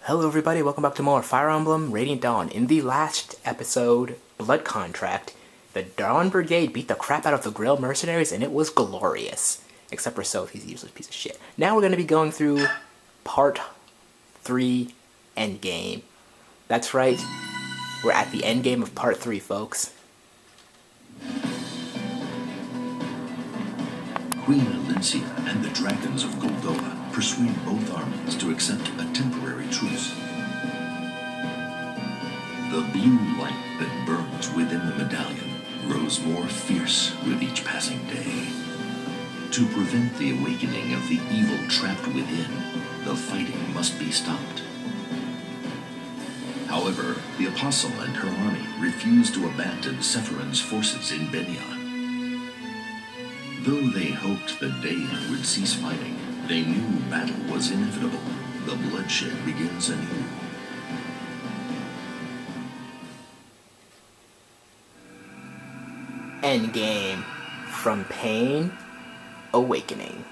Hello everybody, welcome back to more Fire Emblem Radiant Dawn. In the last episode, Blood Contract, the Dawn Brigade beat the crap out of the Grail Mercenaries and it was glorious. Except for Soph, he's a useless piece of shit. Now we're going to be going through Part 3, Endgame. That's right, we're at the endgame of Part 3, folks. Queen Elyncia and the Dragons of Goldoa persuade both armies to accept a temporary truce. The blue light that burns within the medallion grows more fierce with each passing day. To prevent the awakening of the evil trapped within, the fighting must be stopped. However, the Apostle and her army refuse to abandon Sephiron's forces in Benyon. Though they hoped that Daein would cease fighting, they knew battle was inevitable. The bloodshed begins anew. Endgame. From Pain, Awakening.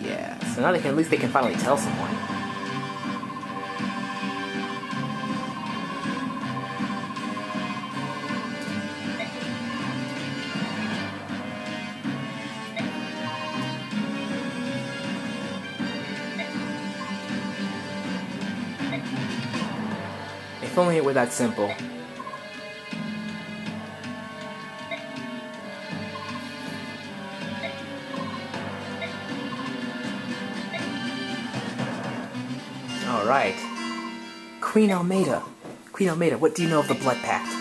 Yeah, so now at least they can finally tell someone. If only it were that simple. Alright. Queen Almeida, what do you know of the Blood Pact?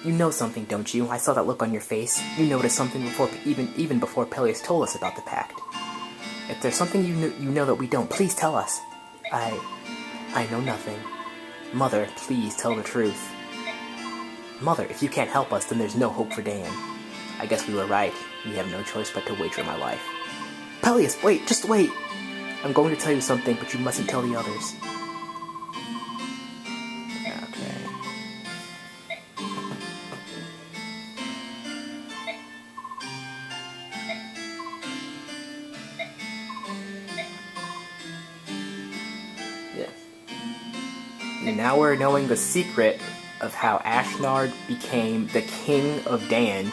You know something, don't you? I saw that look on your face. You noticed something before, even before Peleus told us about the pact. If there's something you know that we don't, please tell us. I know nothing. Mother, please tell the truth. Mother, if you can't help us, then there's no hope for Daein. I guess we were right. We have no choice but to wager my life. Peleus, wait, just wait! I'm going to tell you something, but you mustn't tell the others. Okay. Yes. And now we're knowing the secret of how Ashnard became the king of Daein.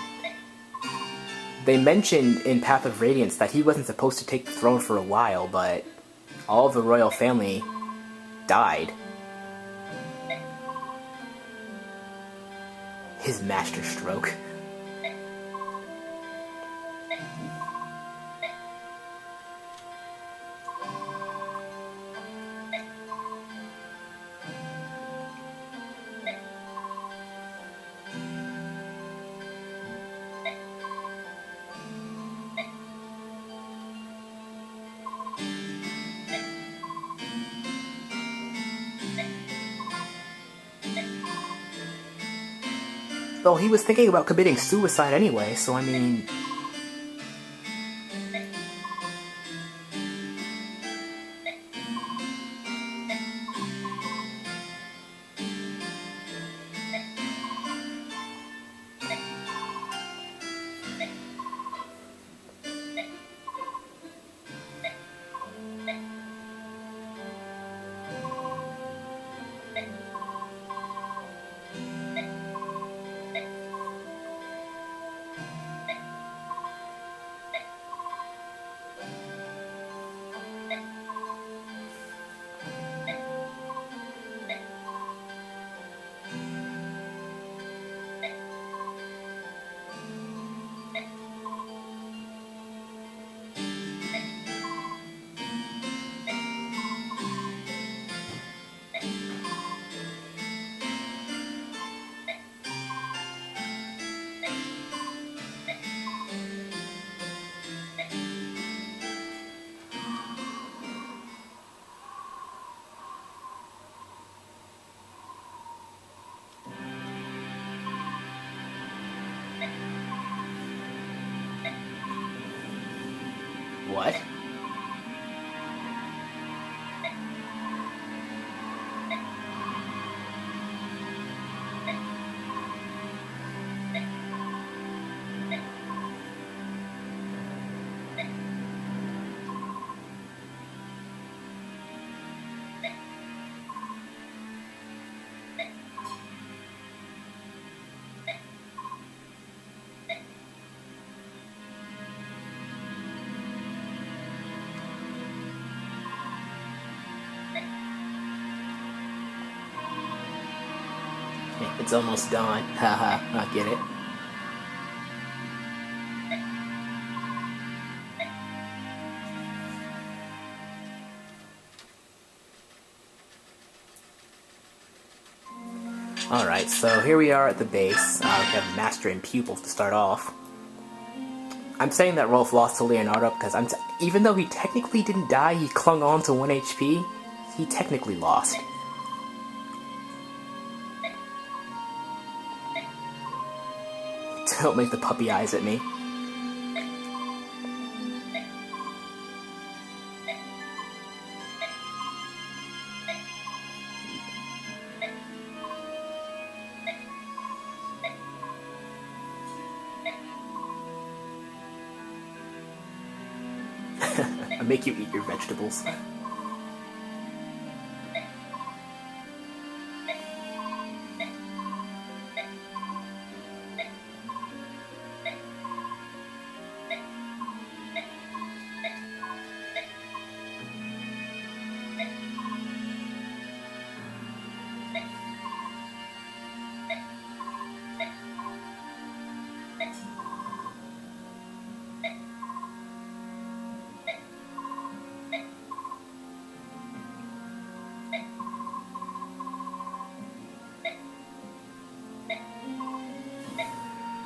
They mentioned in Path of Radiance that he wasn't supposed to take the throne for a while, but all of the royal family died. His master stroke. Well, he was thinking about committing suicide anyway, so I mean... What? It's almost dawn. Haha, I get it. Alright, so here we are at the base. We have Master and Pupil to start off. I'm saying that Rolf lost to Leonardo because even though he technically didn't die, he clung on to 1 HP. He technically lost. Don't make the puppy eyes at me. I make you eat your vegetables.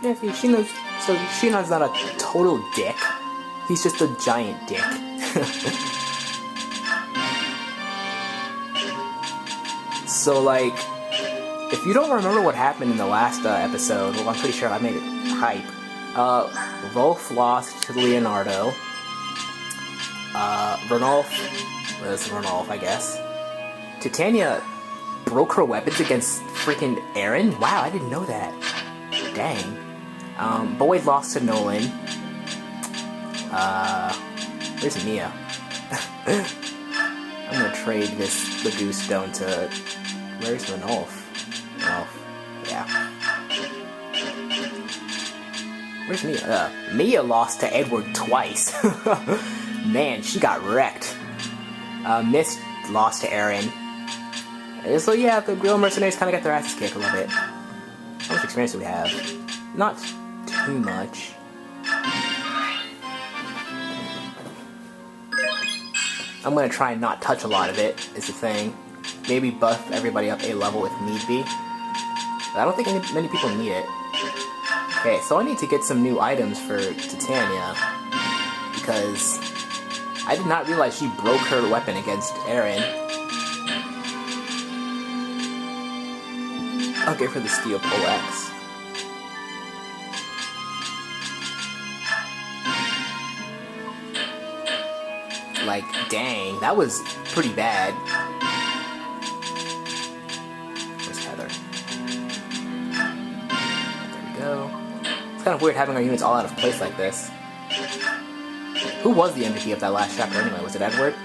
Yeah, see, Shino's not a total dick. He's just a giant dick. So, like, if you don't remember what happened in the last episode, well, I'm pretty sure I made it hype. Rolf lost to Leonardo. Ranulf, I guess. Titania broke her weapons against freaking Eren? Wow, I didn't know that. Dang. Boyd lost to Nolan. Where's Mia? I'm gonna trade this Lagoose Stone to... Where's Ranulf? Ranulf. Yeah. Where's Mia? Mia lost to Edward twice. Man, she got wrecked. Mist lost to Eren. So yeah, the real mercenaries kind of got their asses kicked a little bit. How much experience do we have? Not too much. I'm gonna try and not touch a lot of it, is the thing. Maybe buff everybody up a level if need be. But I don't think many people need it. Okay, so I need to get some new items for Titania. Because I did not realize she broke her weapon against Eren. I'll give her the Steel Poleaxe. Like, dang, that was pretty bad. Where's Heather? There we go. It's kind of weird having our units all out of place like this. Who was the MVP of that last chapter anyway? Was it Edward?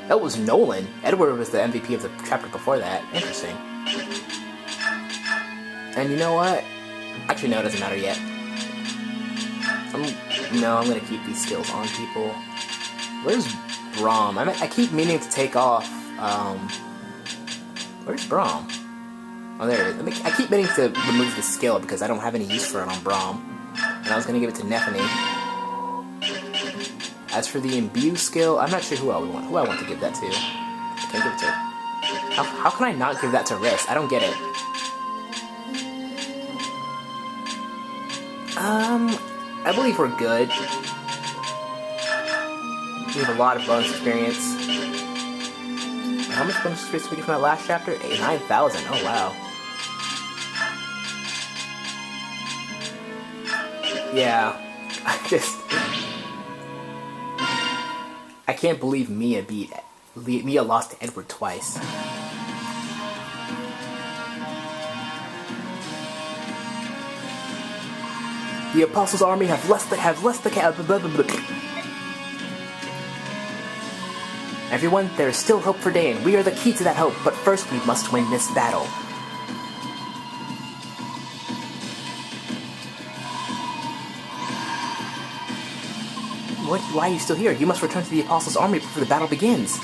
That was Nolan. Edward was the MVP of the chapter before that. Interesting. And you know what? Actually, no, it doesn't matter yet. I'm gonna keep these skills on people. Where's Braum? I keep meaning to take off, where's Braum? Oh, there it is. I keep meaning to remove the skill because I don't have any use for it on Braum. And I was gonna give it to Nephany. As for the Imbue skill, I'm not sure who I want to give that to. I can't give it to... How can I not give that to Riss? I don't get it. I believe we're good. We have a lot of bonus experience. How much bonus experience did we get from that last chapter? 9,000. Oh, wow. Yeah. I can't believe Mia lost to Edward twice. The Apostles' army have left the Everyone, there is still hope for Daein. We are the key to that hope, but first we must win this battle. Why are you still here? You must return to the Apostles' army before the battle begins.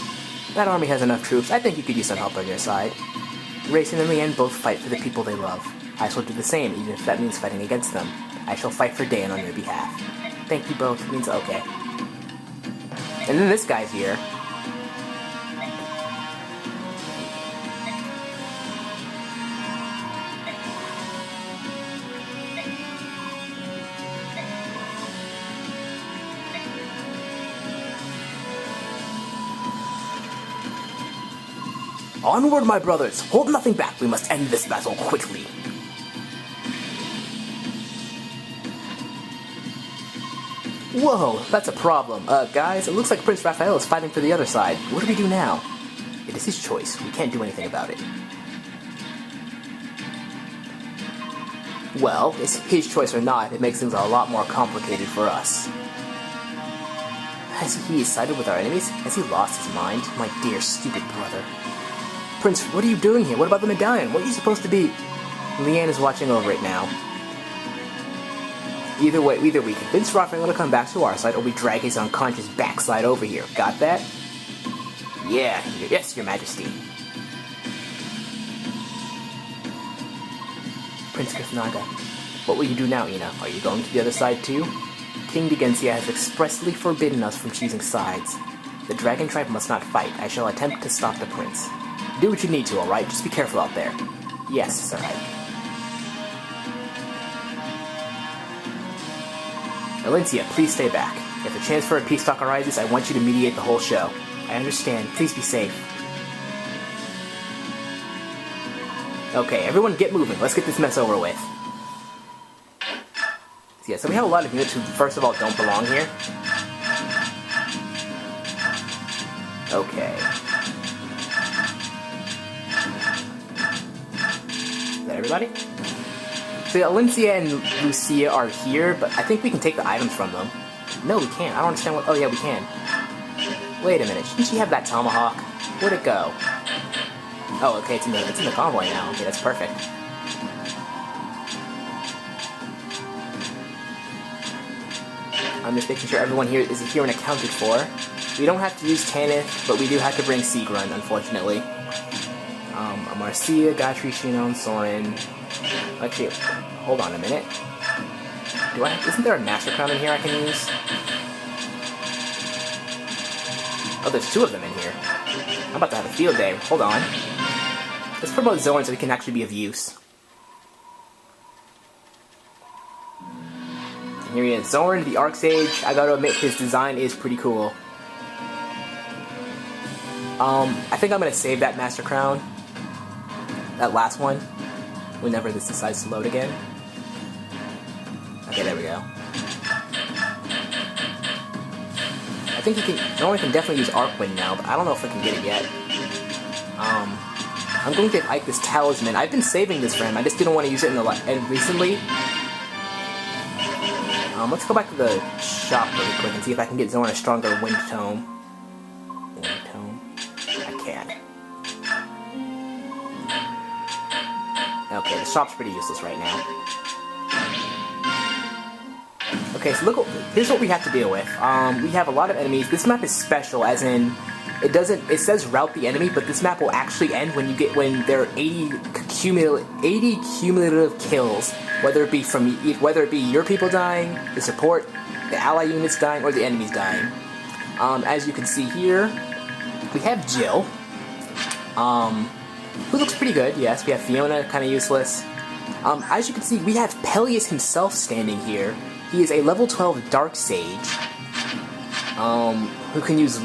That army has enough troops. I think you could use some help on your side. Racing and Leanne both fight for the people they love. I shall do the same, even if that means fighting against them. I shall fight for Daein on your behalf. Thank you both means okay. And then this guy's here. Onward, my brothers! Hold nothing back! We must end this battle quickly! Whoa, that's a problem. Guys, it looks like Prince Raphael is fighting for the other side. What do we do now? It is his choice. We can't do anything about it. Well, it's his choice or not, it makes things a lot more complicated for us. Has he sided with our enemies? Has he lost his mind? My dear, stupid brother. Prince, what are you doing here? What about the medallion? What are you supposed to be? Leanne is watching over it now. Either way, either we convince Raphael to come back to our side, or we drag his unconscious backside over here. Got that? Yeah, yes, your majesty. Prince Githnaga, what will you do now, Ina? Are you going to the other side too? King Degensia has expressly forbidden us from choosing sides. The dragon tribe must not fight. I shall attempt to stop the prince. Do what you need to, alright? Just be careful out there. Yes, Sir Ike. Valencia, please stay back. If a chance for a peace talk arises, I want you to mediate the whole show. I understand. Please be safe. Okay, everyone get moving. Let's get this mess over with. So yeah, so we have a lot of units who, first of all, don't belong here. Okay. Is that everybody? So Valencia and Lucia are here, but I think we can take the items from them. No, we can't. I don't understand what... Oh, yeah, we can. Wait a minute. Shouldn't she have that tomahawk? Where'd it go? Oh, okay, it's in the convoy now. Okay, that's perfect. I'm just making sure everyone here is here and accounted for. We don't have to use Tanith, but we do have to bring Sigrun, unfortunately. Marcia, Gatri, Shinon, Soren. Actually, hold on a minute. Isn't there a Master Crown in here I can use? Oh, there's two of them in here. I'm about to have a field day. Hold on. Let's promote Zorn so he can actually be of use. And here he is, Zorn, the Archsage. I gotta admit, his design is pretty cool. I think I'm gonna save that Master Crown. That last one. Whenever this decides to load again. Okay, there we go. I think Zorn can definitely use Arcwind now, but I don't know if I can get it yet. I'm going to give Ike this talisman. I've been saving this for him. I just didn't want to use it recently. Let's go back to the shop really quick and see if I can get Zorn a stronger Wind Tome. Wind Tome. I can. Okay, the shop's pretty useless right now. Okay, so here's what we have to deal with. We have a lot of enemies. This map is special, as in, it says route the enemy, but this map will actually end when there are 80 cumulative kills, whether it be your people dying, the support, the ally units dying, or the enemies dying. As you can see here, we have Jill, who looks pretty good. Yes, we have Fiona, kind of useless. As you can see, we have Peleus himself standing here. He is a level 12 Dark Sage, who can use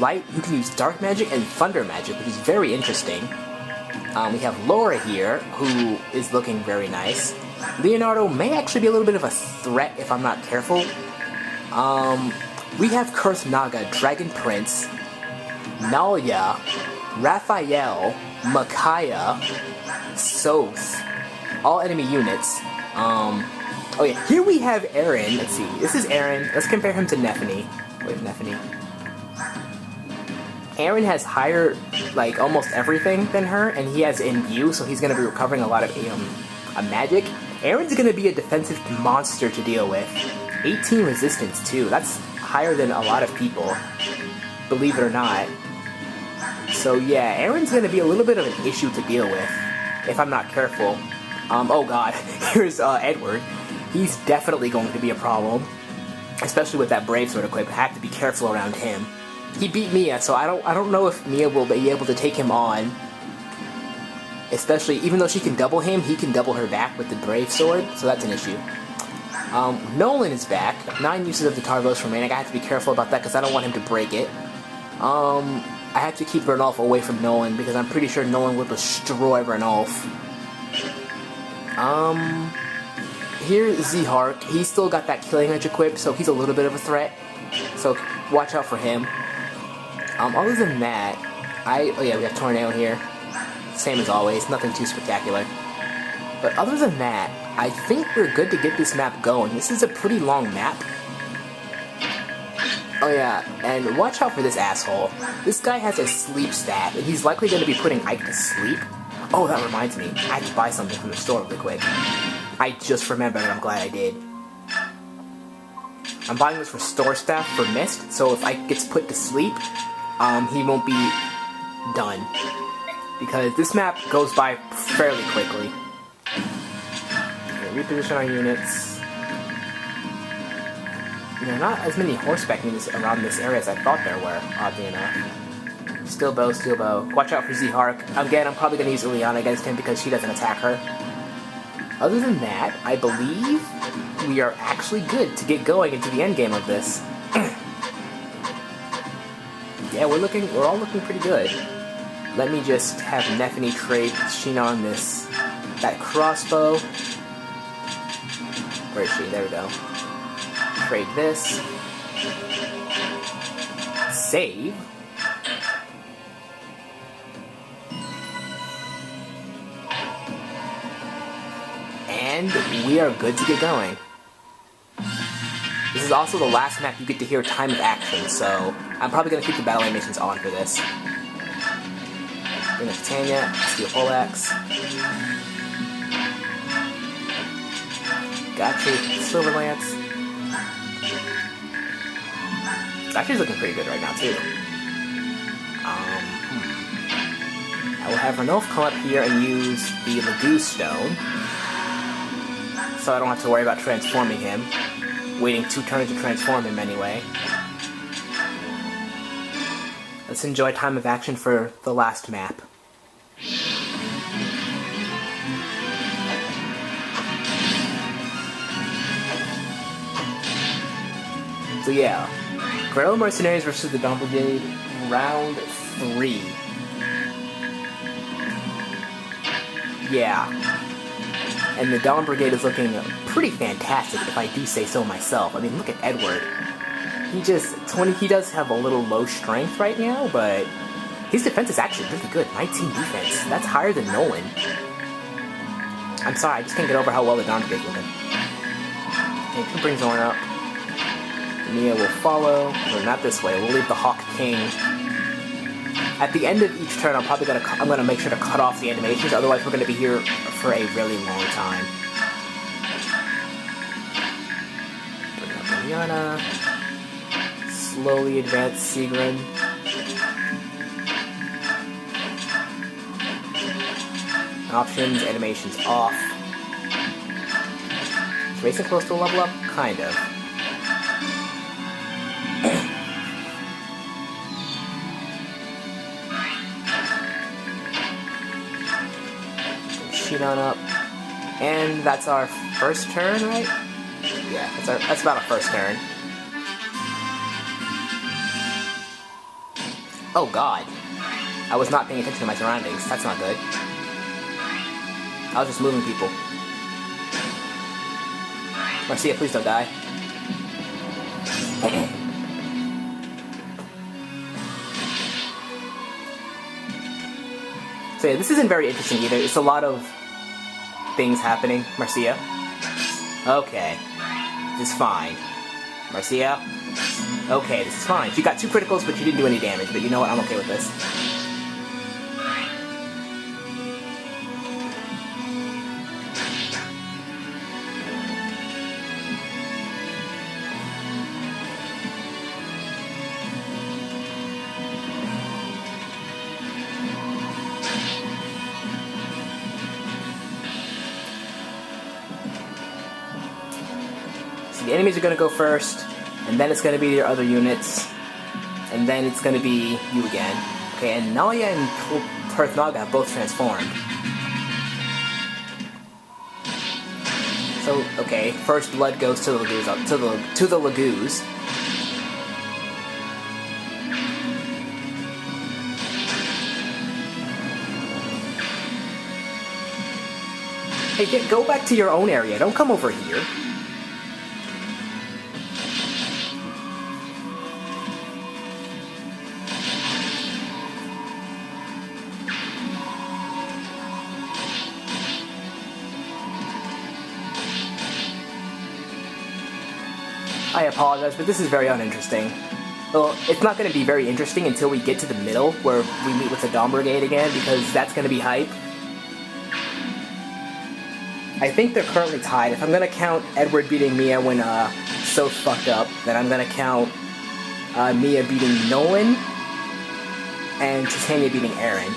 Dark Magic and Thunder Magic, which is very interesting. We have Laura here, who is looking very nice. Leonardo may actually be a little bit of a threat if I'm not careful. We have Kurth Naga, Dragon Prince, Nalia, Raphael, Micaiah, Soth, all enemy units. Oh yeah, here we have Aaron. Let's see, this is Aaron. Let's compare him to Nephany. Wait, Nephany. Aaron has higher, like, almost everything than her, and he has Imbue, so he's going to be recovering a lot of magic. Aaron's going to be a defensive monster to deal with. 18 resistance, too. That's higher than a lot of people, believe it or not. So yeah, Aaron's going to be a little bit of an issue to deal with. if I'm not careful. Oh god, here's Edward. He's definitely going to be a problem, especially with that Brave Sword equip. I have to be careful around him. He beat Mia, so I don't know if Mia will be able to take him on. Especially, even though she can double him, he can double her back with the Brave Sword, so that's an issue. Nolan is back. 9 uses of the Tarvos remaining. I have to be careful about that because I don't want him to break it. I have to keep Bernolf away from Nolan because I'm pretty sure Nolan will destroy Bernolf. Here's Zihark. He's still got that Killing Edge equipped, so he's a little bit of a threat. So watch out for him. Other than that, oh yeah, we have Tornado here. Same as always, nothing too spectacular. But other than that, I think we're good to get this map going. This is a pretty long map. Oh yeah, and watch out for this asshole. This guy has a sleep stat, and he's likely going to be putting Ike to sleep. Oh, that reminds me. I have to buy something from the store really quick. I just remembered, and I'm glad I did. I'm buying this for store staff for Mist, so if Ike gets put to sleep, he won't be done. Because this map goes by fairly quickly. Okay, reposition our units. There are not as many horseback units around this area as I thought there were, oddly enough. Steel bow, steel bow. Watch out for Zihark. Again, I'm probably going to use Ilyana against him because she doesn't attack her. Other than that, I believe we are actually good to get going into the endgame of this. Yeah, we're all looking pretty good. Let me just have Nephany trade Sheena on that crossbow. Where is she? There we go. Trade this. Save. And we are good to get going. This is also the last map you get to hear time of action, so I'm probably going to keep the battle animations on for this. Bring up Tanya, Steel Poleaxe. Gotcha, Silver Lance. Actually looking pretty good right now, too. I will have Ranulf come up here and use the Lagoon Stone, so I don't have to worry about transforming him. Waiting 2 turns to transform him anyway. Let's enjoy time of action for the last map. So yeah, Guerrilla Mercenaries versus the Dawn Brigade, round 3. Yeah. And the Dawn Brigade is looking pretty fantastic, if I do say so myself. I mean, look at Edward. He does have a little low strength right now, but his defense is actually really good. 19 defense. That's higher than Nolan. I'm sorry, I just can't get over how well the Dawn Brigade's looking. Okay, can bring Zorn up. Mia will follow. No, not this way. We'll leave the Hawk King. At the end of each turn, I'm gonna make sure to cut off the animations, otherwise we're gonna be here for a really long time. Bring up Ilyana. Slowly advance Sigrun. Options, animations off. Is Racing close to a level up? Kind of. On up, and that's our first turn, right? Yeah, that's about our first turn. Oh god, I was not paying attention to my surroundings. That's not good. I was just moving people. Marcia, please don't die. So yeah, this isn't very interesting either. It's a lot of things happening. Marcia? Okay. This is fine. Marcia? Okay, this is fine. She got 2 criticals, but she didn't do any damage. But you know what? I'm okay with this. the enemies are gonna go first, and then it's gonna be your other units, and then it's gonna be you again. Okay, and Nalia and Naga have both transformed. So, okay, first blood goes to the Lagoos, to the Lagoos. Hey, go back to your own area. Don't come over here. I apologize, but this is very uninteresting. Well, it's not going to be very interesting until we get to the middle, where we meet with the Dawn Brigade again, because that's going to be hype. I think they're currently tied. If I'm going to count Edward beating Mia when Soph fucked up, then I'm going to count Mia beating Nolan and Titania beating Aaron.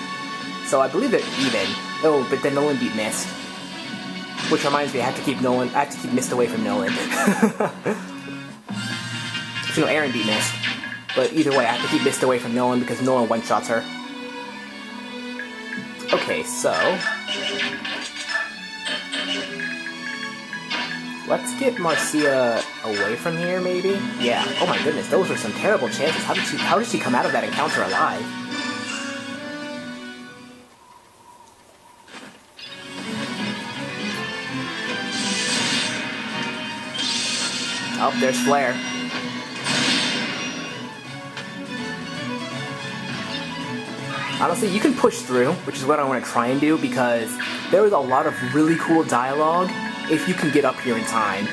So I believe they're even. Oh, but then Nolan beat Mist. Which reminds me, I have to keep Mist away from Nolan. So, Aaron beat Mist. But either way, I have to keep Mist away from Nolan because Nolan one-shots her. Okay, so... let's get Marcia away from here, maybe? Yeah. Oh my goodness, those were some terrible chances. How did she come out of that encounter alive? Oh, there's Flare. Honestly, you can push through, which is what I want to try and do, because there was a lot of really cool dialogue if you can get up here in time.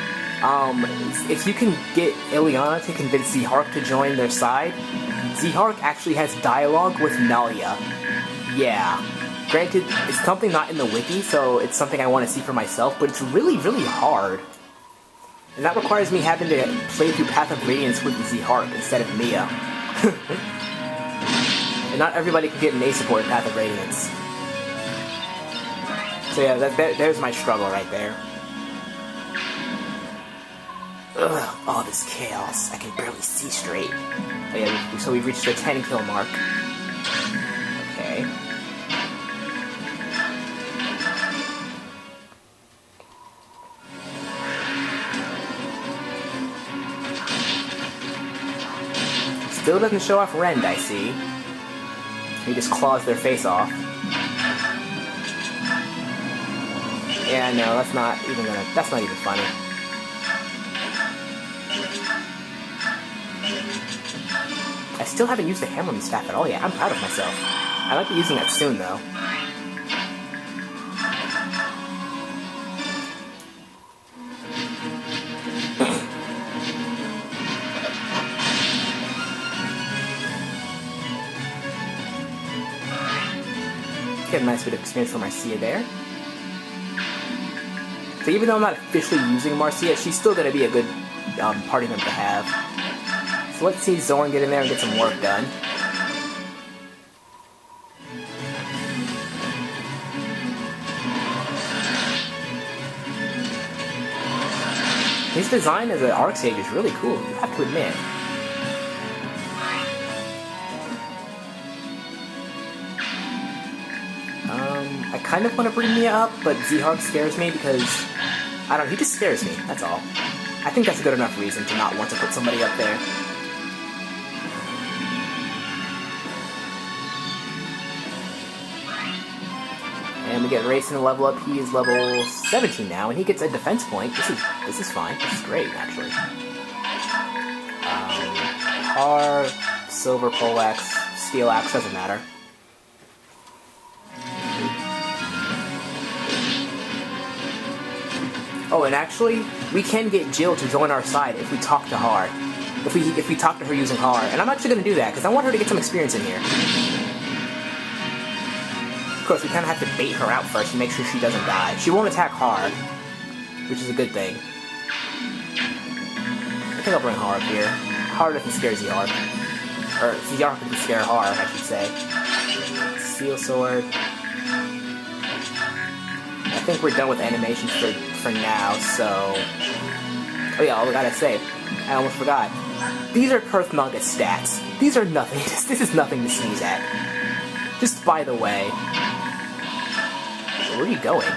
If you can get Ilyana to convince Zihark to join their side, Zihark actually has dialogue with Nalia. Yeah. Granted, it's something not in the wiki, so it's something I want to see for myself, but it's really, really hard. And that requires me having to play through Path of Radiance with Zihark instead of Mia. And not everybody can get an A support in Path of Radiance. So yeah, there's my struggle right there. Ugh, all this chaos. I can barely see straight. Oh yeah, so we've reached the 10 kill mark. Okay. Still doesn't show off Rend, I see. He just claws their face off. Yeah, no, that's not even funny. I still haven't used the Hammerman staff at all yet. I'm proud of myself. I might be using that soon, though. Get a nice bit of experience for Marcia there. So even though I'm not officially using Marcia, she's still going to be a good party member to have. So let's see Zorn get in there and get some work done. His design as an Archsage is really cool, you have to admit. I kind of want to bring Mia up, but Zihark scares me because, I don't know, he just scares me, that's all. I think that's a good enough reason to not want to put somebody up there. And we get Racing to level up. He is level 17 now, and he gets a defense point. This is fine. This is great, actually. Haar, Silver Poleaxe, Steel Axe, doesn't matter. Oh, and actually, we can get Jill to join our side if we talk to Haar. If we talk to her using Haar. And I'm actually going to do that, because I want her to get some experience in here. Of course, we kind of have to bait her out first to make sure she doesn't die. She won't attack Haar, which is a good thing. I think I'll bring Haar up here. Haar doesn't scare Zihark. Or, Zihark doesn't scare Haar, I should say. Steel Sword. I think we're done with animations for now, so... Oh yeah, I gotta say, I almost forgot. These are Perth Manga stats. These are nothing. This is nothing to sneeze at. Just by the way. Where are you going?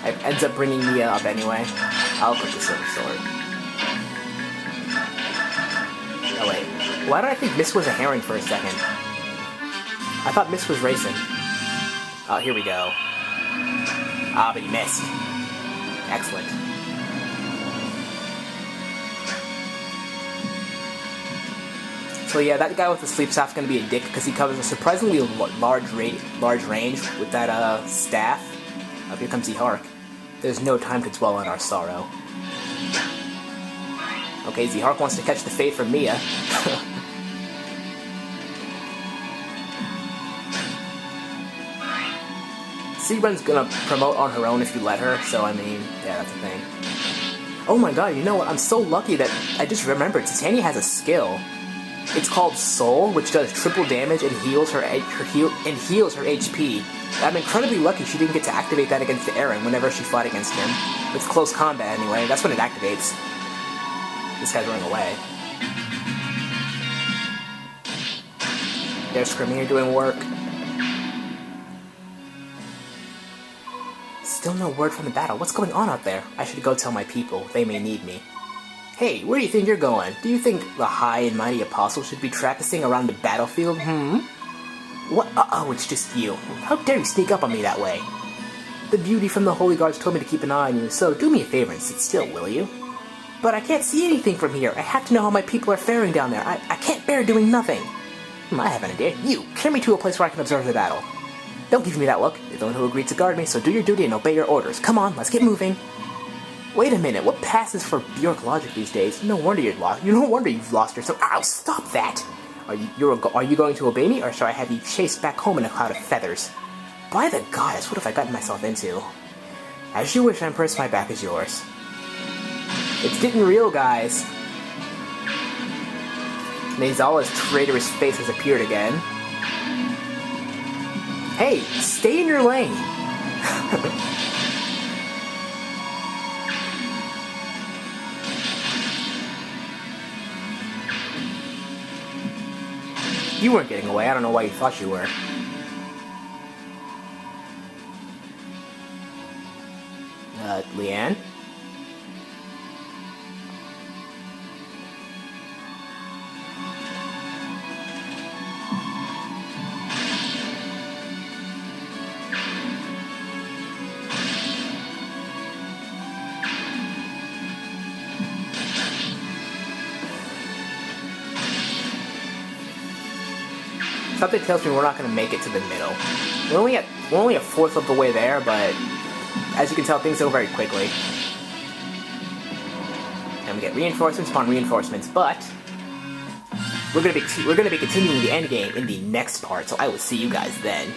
It ends up bringing Mia up anyway. I'll put the silver sword. Oh wait, why did I think Miss was a herring for a second? I thought Miss was racing. Oh, here we go. Ah, but he missed. Excellent. So yeah, that guy with the sleep staff's gonna be a dick because he covers a surprisingly large range with that staff. Oh, here comes Zihark. There's no time to dwell on our sorrow. Okay, Zihark wants to catch the fade from Mia. Seabrun's gonna promote on her own if you let her, so I mean, yeah, that's the thing. Oh my god, you know what? I'm so lucky that I just remembered Titania has a skill. It's called Soul, which does triple damage and heals her HP. I'm incredibly lucky she didn't get to activate that against Eren whenever she fought against him. With close combat anyway, that's when it activates. This guy's running away. There's Skrimir doing work. Still no word from the battle. What's going on out there? I should go tell my people. They may need me. Hey, where do you think you're going? Do you think the high and mighty apostle should be trapping around the battlefield? What? Oh, it's just you. How dare you sneak up on me that way? The beauty from the holy guards told me to keep an eye on you, so do me a favor and sit still, will you? But I can't see anything from here. I have to know how my people are faring down there. I can't bear doing nothing. I have an idea. You, carry me to a place where I can observe the battle. Don't give me that look. You're the one who agreed to guard me, so do your duty and obey your orders. Come on, let's get moving. Wait a minute, what passes for Bjork logic these days? No wonder you've lost yourself. Ow, stop that! Are you going to obey me, or shall I have you chased back home in a cloud of feathers? By the goddess, what have I gotten myself into? As you wish, Empress, my back is yours. It's getting real, guys. Nezala's traitorous face has appeared again. Hey, stay in your lane! You weren't getting away. I don't know why you thought you were. Leanne? Something tells me we're not going to make it to the middle. We're only a fourth of the way there, but as you can tell, things go very quickly. And we get reinforcements upon reinforcements, but we're gonna be continuing the endgame in the next part, so I will see you guys then.